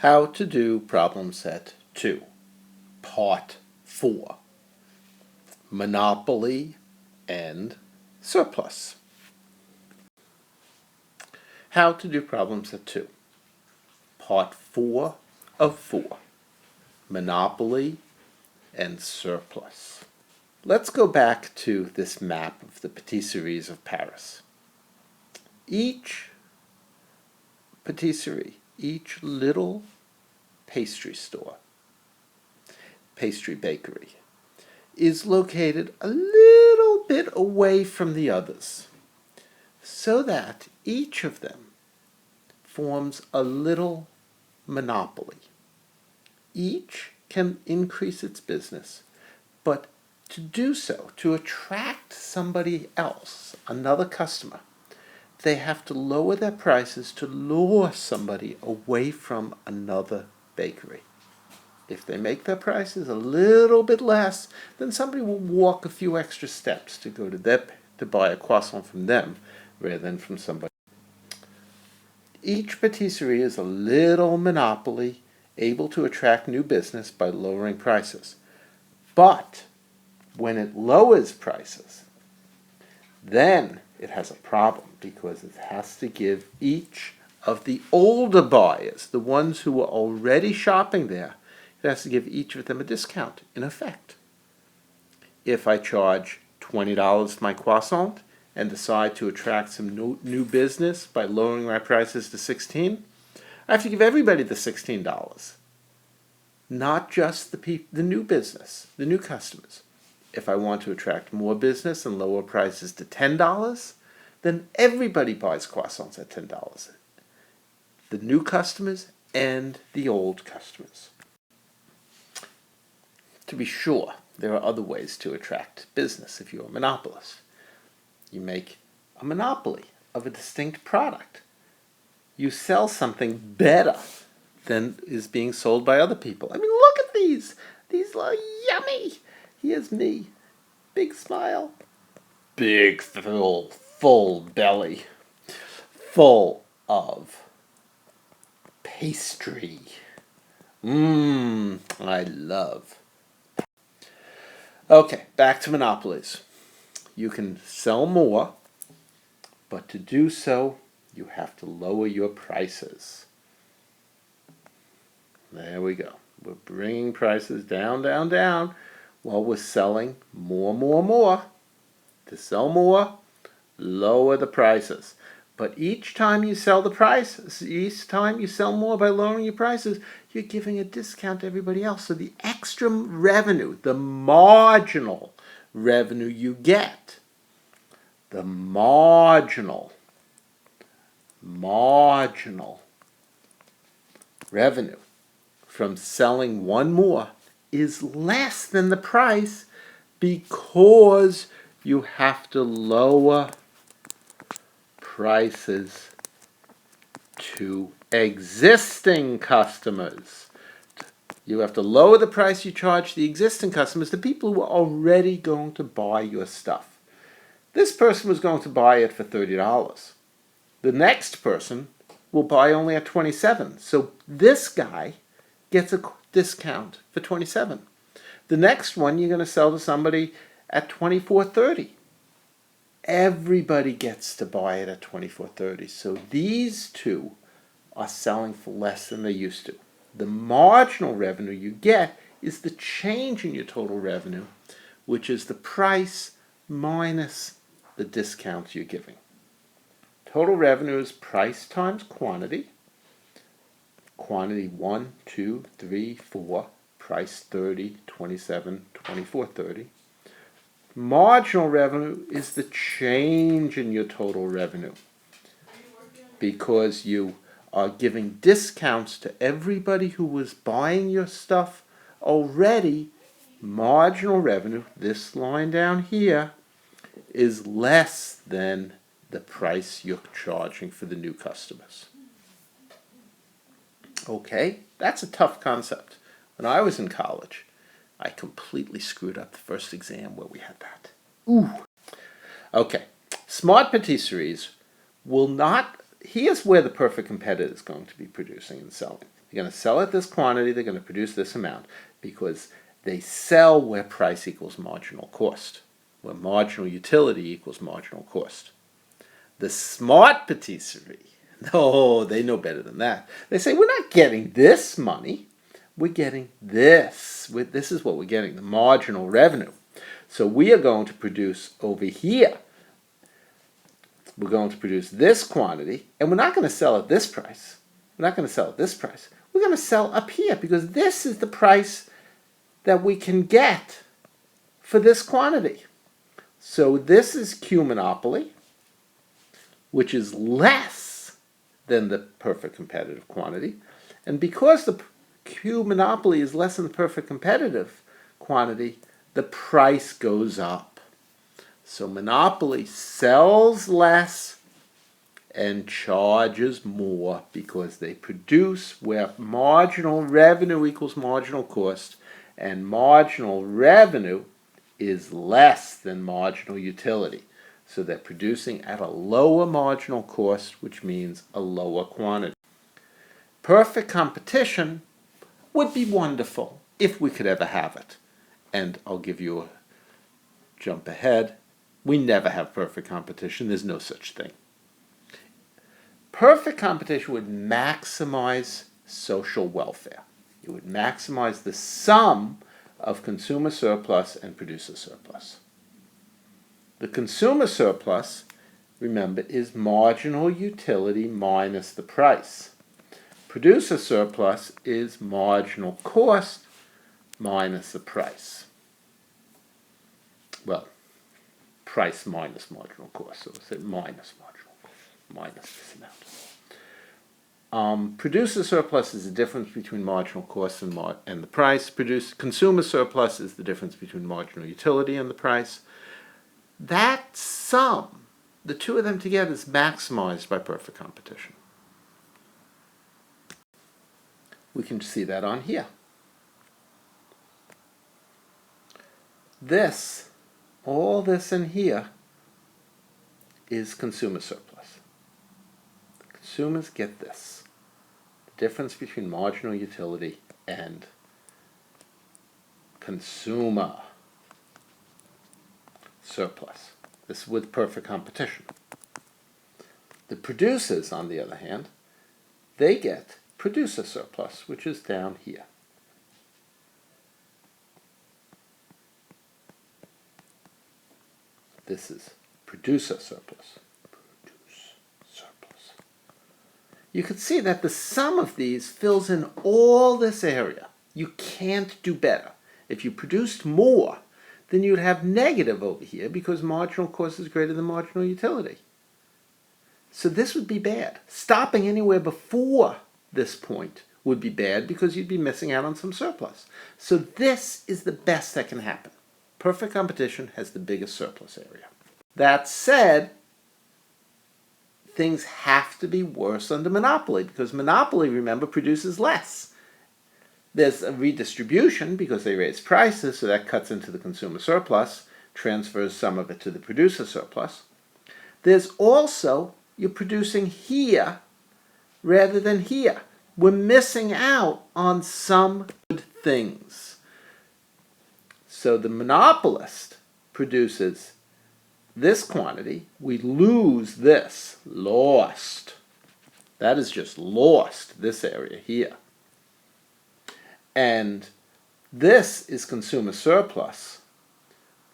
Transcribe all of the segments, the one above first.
How to do problem set 2, part 4, Monopoly and surplus. How to do problem set 2, part 4 of 4, Monopoly and surplus. Let's go back to this map of the patisseries of Paris. Each patisserie, each little pastry store, pastry bakery, is located a little bit away from the others, so that each of them forms a little monopoly. Each can increase its business, but to do so, to attract somebody else, another customer, they have to lower their prices to lure somebody away from another bakery. If they make their prices a little bit less, then somebody will walk a few extra steps to go to buy a croissant from them rather than from somebody. Each patisserie is a little monopoly able to attract new business by lowering prices. But when it lowers prices, then it has a problem because it has to give each of the older buyers, the ones who were already shopping there, it has to give each of them a discount, in effect. If I charge $20 for my croissant and decide to attract some new business by lowering my prices to $16, I have to give everybody the $16, not just the new business, the new customers. If I want to attract more business and lower prices to $10, then everybody buys croissants at $10. The new customers and the old customers. To be sure, there are other ways to attract business if you're a monopolist. You make a monopoly of a distinct product. You sell something better than is being sold by other people. I mean, look at these. These are yummy. Here's me. Big smile. Big, full belly. Full of pastry. I love. Okay, back to monopolies. You can sell more, but to do so, you have to lower your prices. There we go. We're bringing prices down, down, down, while we're selling more. To sell more, lower the prices. But each time you sell each time you sell more by lowering your prices, you're giving a discount to everybody else. So the extra revenue, the marginal revenue you get, the marginal revenue from selling one more is less than the price because you have to lower prices to existing customers. You have to lower the price you charge the existing customers, the people who are already going to buy your stuff. This person was going to buy it for $30. The next person will buy only at $27. So this guy gets a discount for $27. The next one you're going to sell to somebody at $24.30. Everybody gets to buy it at $24.30. So these two are selling for less than they used to. The marginal revenue you get is the change in your total revenue, which is the price minus the discount you're giving. Total revenue is price times quantity. Quantity 1, 2, 3, 4. Price 30, 27, 24.30. Marginal revenue is the change in your total revenue because you are giving discounts to everybody who was buying your stuff already. Marginal revenue, this line down here, is less than the price you're charging for the new customers. Okay, that's a tough concept. When I was in college, I completely screwed up the first exam where we had that. Okay, smart patisseries will not here's where the perfect competitor is going to be producing and selling. They're going to sell at this quantity, they're going to produce this amount, because they sell where price equals marginal cost, where marginal utility equals marginal cost. The smart patisserie, no, they know better than that. They say, we're not getting this money, we're getting this. This is what we're getting, the marginal revenue. So we are going to produce over here. We're going to produce this quantity, and we're not going to sell at this price. We're not going to sell at this price. We're going to sell up here, because this is the price that we can get for this quantity. So this is Q monopoly, which is less than the perfect competitive quantity. And because the Q monopoly is less than the perfect competitive quantity, the price goes up. So monopoly sells less and charges more because they produce where marginal revenue equals marginal cost, and marginal revenue is less than marginal utility. So they're producing at a lower marginal cost, which means a lower quantity. Perfect competition would be wonderful if we could ever have it. And I'll give you a jump ahead. We never have perfect competition. There's no such thing. Perfect competition would maximize social welfare. It would maximize the sum of consumer surplus and producer surplus. The consumer surplus, remember, is marginal utility minus the price. Producer surplus is marginal cost minus the price. Well, price minus marginal cost, so we'll say minus marginal cost, minus this amount. Producer surplus is the difference between marginal cost and the price. Consumer surplus is the difference between marginal utility and the price. That sum, the two of them together, is maximized by perfect competition. We can see that on here. This, all this in here, is consumer surplus. Consumers get this. The difference between marginal utility and consumer surplus. This is with perfect competition. The producers, on the other hand, they get producer surplus, which is down here. This is producer surplus. Produce surplus. You can see that the sum of these fills in all this area. You can't do better. If you produced more, then you'd have negative over here because marginal cost is greater than marginal utility. So this would be bad. Stopping anywhere before this point would be bad because you'd be missing out on some surplus. So this is the best that can happen. Perfect competition has the biggest surplus area. That said, things have to be worse under monopoly because monopoly, remember, produces less. There's a redistribution because they raise prices, so that cuts into the consumer surplus, transfers some of it to the producer surplus. There's also, you're producing here rather than here. We're missing out on some good things. So the monopolist produces this quantity, we lose this, lost. That is just lost, this area here. And this is consumer surplus,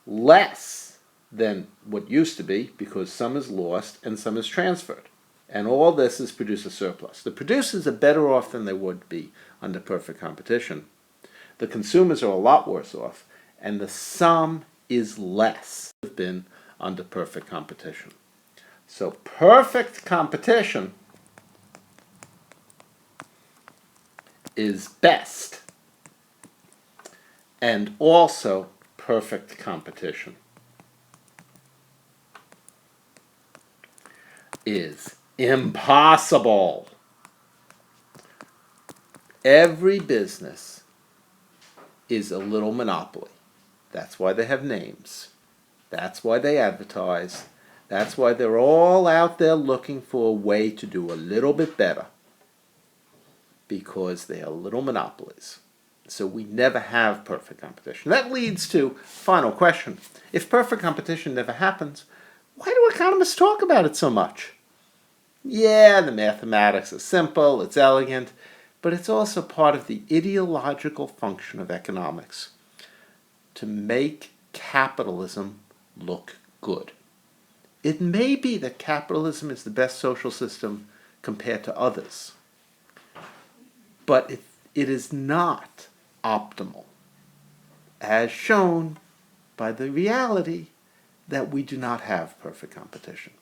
less than what used to be because some is lost and some is transferred. And all this is producer surplus. The producers are better off than they would be under perfect competition. The consumers are a lot worse off, and the sum is less than under perfect competition. So perfect competition is best, and also perfect competition is impossible. Every business is a little monopoly. That's why they have names. That's why they advertise. That's why they're all out there looking for a way to do a little bit better, because they are little monopolies. So we never have perfect competition. That leads to final question. If perfect competition never happens, why do economists talk about it so much? Yeah, the mathematics is simple, it's elegant, but it's also part of the ideological function of economics to make capitalism look good. It may be that capitalism is the best social system compared to others, but it is not optimal, as shown by the reality that we do not have perfect competition.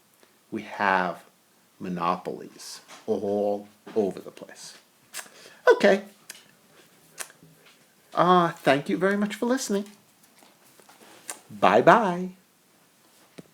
We have monopolies all over the place. Okay. Thank you very much for listening. Bye-bye.